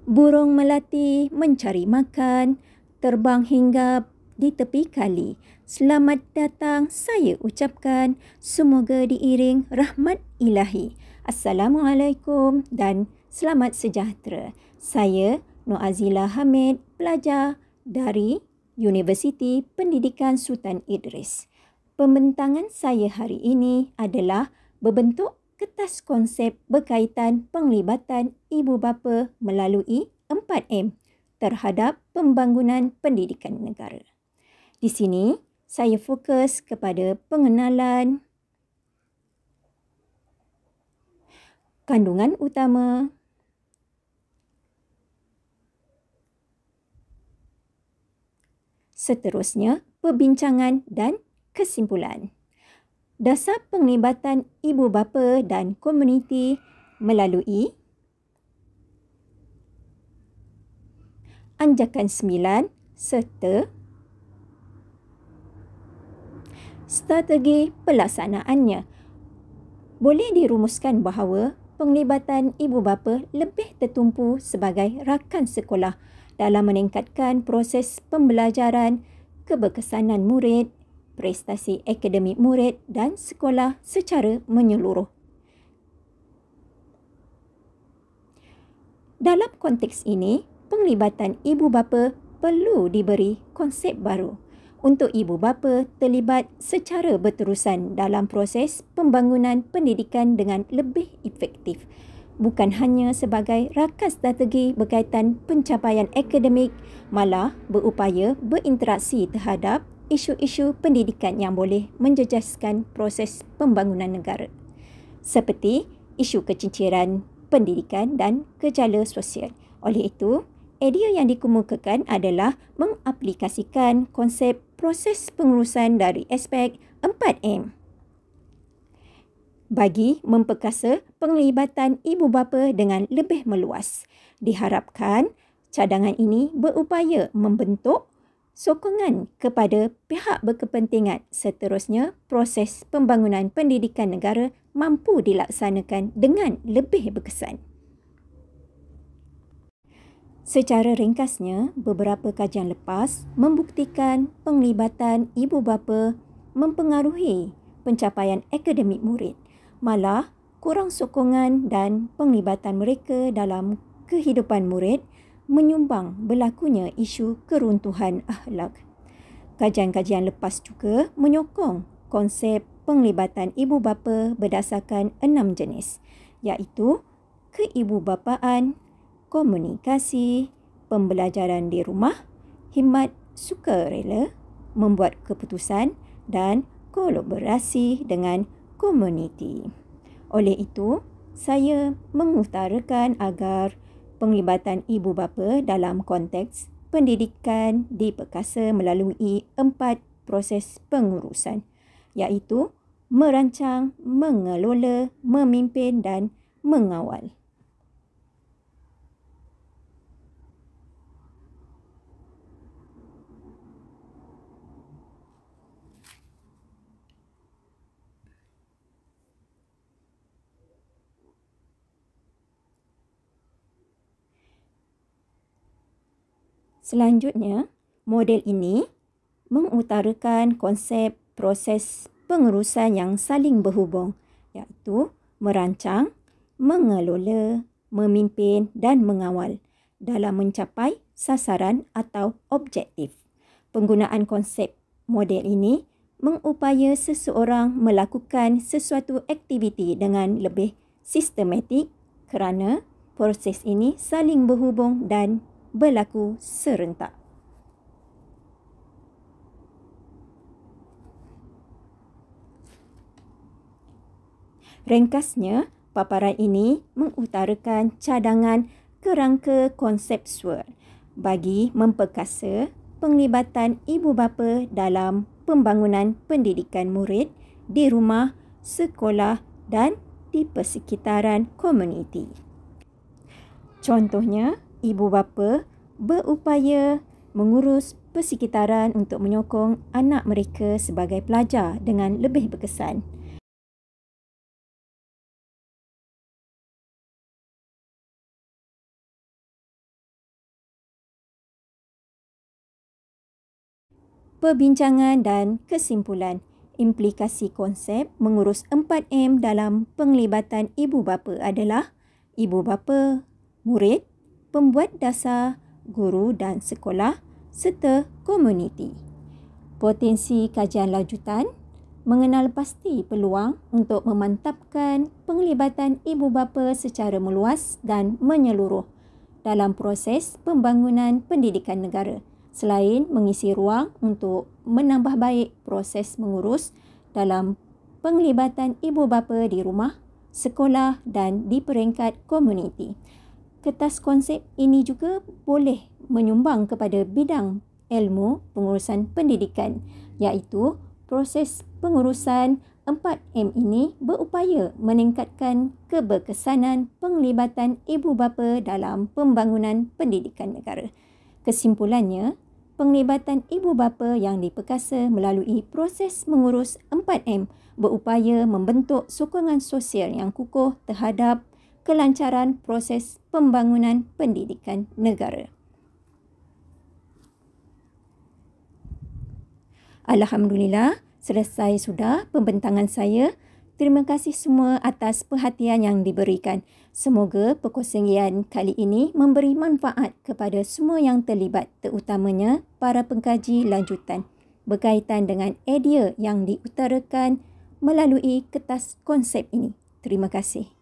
Burung melati mencari makan, terbang hingga di tepi kali. Selamat datang saya ucapkan, semoga diiring rahmat ilahi. Assalamualaikum dan selamat sejahtera. Saya Nur Azila Hamid, pelajar dari Universiti Pendidikan Sultan Idris. Pembentangan saya hari ini adalah berbentuk kertas konsep berkaitan penglibatan ibu bapa melalui 4M terhadap pembangunan pendidikan negara. Di sini, saya fokus kepada pengenalan kandungan utama, seterusnya perbincangan dan kesimpulan. Dasar penglibatan ibu bapa dan komuniti melalui Anjakan 9 serta strategi pelaksanaannya. Boleh dirumuskan bahawa penglibatan ibu bapa lebih tertumpu sebagai rakan sekolah dalam meningkatkan proses pembelajaran, keberkesanan murid, prestasi akademik murid dan sekolah secara menyeluruh. Dalam konteks ini, penglibatan ibu bapa perlu diberi konsep baru untuk ibu bapa terlibat secara berterusan dalam proses pembangunan pendidikan dengan lebih efektif, bukan hanya sebagai rakan strategi berkaitan pencapaian akademik, malah berupaya berinteraksi terhadap isu-isu pendidikan yang boleh menjejaskan proses pembangunan negara, seperti isu kecinciran pendidikan dan gejala sosial. Oleh itu, idea yang dikemukakan adalah mengaplikasikan konsep proses pengurusan dari aspek 4M bagi memperkasa penglibatan ibu bapa dengan lebih meluas. Diharapkan cadangan ini berupaya membentuk sokongan kepada pihak berkepentingan, seterusnya proses pembangunan pendidikan negara mampu dilaksanakan dengan lebih berkesan. Secara ringkasnya, beberapa kajian lepas membuktikan penglibatan ibu bapa mempengaruhi pencapaian akademik murid, malah kurang sokongan dan penglibatan mereka dalam kehidupan murid menyumbang berlakunya isu keruntuhan akhlak. Kajian-kajian lepas juga menyokong konsep penglibatan ibu bapa berdasarkan 6 jenis, iaitu keibubapaan, komunikasi, pembelajaran di rumah, hikmat sukarela, membuat keputusan dan kolaborasi dengan komuniti. Oleh itu, saya mengutarakan agar penglibatan ibu bapa dalam konteks pendidikan diperkasa melalui 4 proses pengurusan, iaitu merancang, mengelola, memimpin dan mengawal. Selanjutnya, model ini mengutarakan konsep proses pengurusan yang saling berhubung, iaitu merancang, mengelola, memimpin dan mengawal dalam mencapai sasaran atau objektif. Penggunaan konsep model ini mengupaya seseorang melakukan sesuatu aktiviti dengan lebih sistematik kerana proses ini saling berhubung dan berlaku serentak. Ringkasnya, paparan ini mengutarakan cadangan kerangka konsepsual bagi memperkasa penglibatan ibu bapa dalam pembangunan pendidikan murid di rumah, sekolah dan di persekitaran komuniti. Contohnya, ibu bapa berupaya mengurus persekitaran untuk menyokong anak mereka sebagai pelajar dengan lebih berkesan. Perbincangan dan kesimpulan. Implikasi konsep mengurus 4M dalam penglibatan ibu bapa adalah ibu bapa, murid, pembuat dasar, guru dan sekolah serta komuniti. Potensi kajian lanjutan, mengenal pasti peluang untuk memantapkan penglibatan ibu bapa secara meluas dan menyeluruh dalam proses pembangunan pendidikan negara, selain mengisi ruang untuk menambah baik proses mengurus dalam penglibatan ibu bapa di rumah, sekolah dan di peringkat komuniti. Kertas konsep ini juga boleh menyumbang kepada bidang ilmu pengurusan pendidikan, iaitu proses pengurusan 4M ini berupaya meningkatkan keberkesanan penglibatan ibu bapa dalam pembangunan pendidikan negara. Kesimpulannya, penglibatan ibu bapa yang diperkasa melalui proses mengurus 4M berupaya membentuk sokongan sosial yang kukuh terhadap kelancaran proses pembangunan pendidikan negara. Alhamdulillah, selesai sudah pembentangan saya. Terima kasih semua atas perhatian yang diberikan. Semoga perkongsian kali ini memberi manfaat kepada semua yang terlibat, terutamanya para pengkaji lanjutan berkaitan dengan idea yang diutarakan melalui kertas konsep ini. Terima kasih.